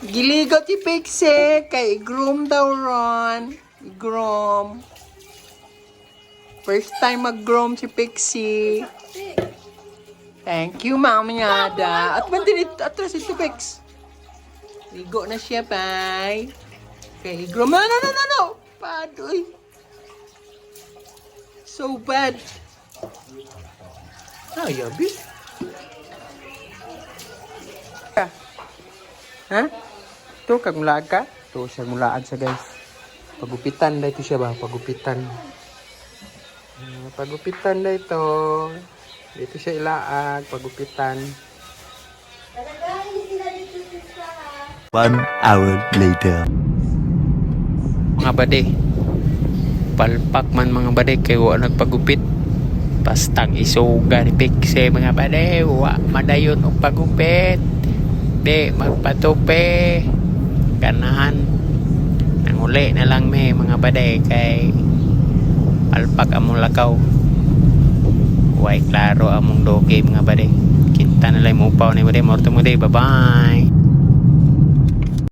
Giligot si Pixie. Kay groom daw ron. Groom. First time mag-groom si Pixie. Thank you, Mama Nyada. At mantinit, atras ito, Pix. Ligo na siya, bye. Okay, groom. No. Padoy. So bad. Ay, abi. Ha? Ito, kagmulaan ka? Ito, siya mulaan sa guys. Pagupitan na ito siya ba? Pagupitan. Pagupitan na ito. Dito siya ilaag. Pagupitan. 1 hour later. Mga bade. Palpak man mga bade. Kaya wala nagpagupit. Pastang isuga ni Pixie mga bade. Wa madayon o pagupit. Di magpatupi. Ganahan. Nanguli na lang may mga bade. Kay palpak among lakaw. Way klaro among doke mga bade. Kita na lang mo upaw ni bade. Morto mo day. Bye bye.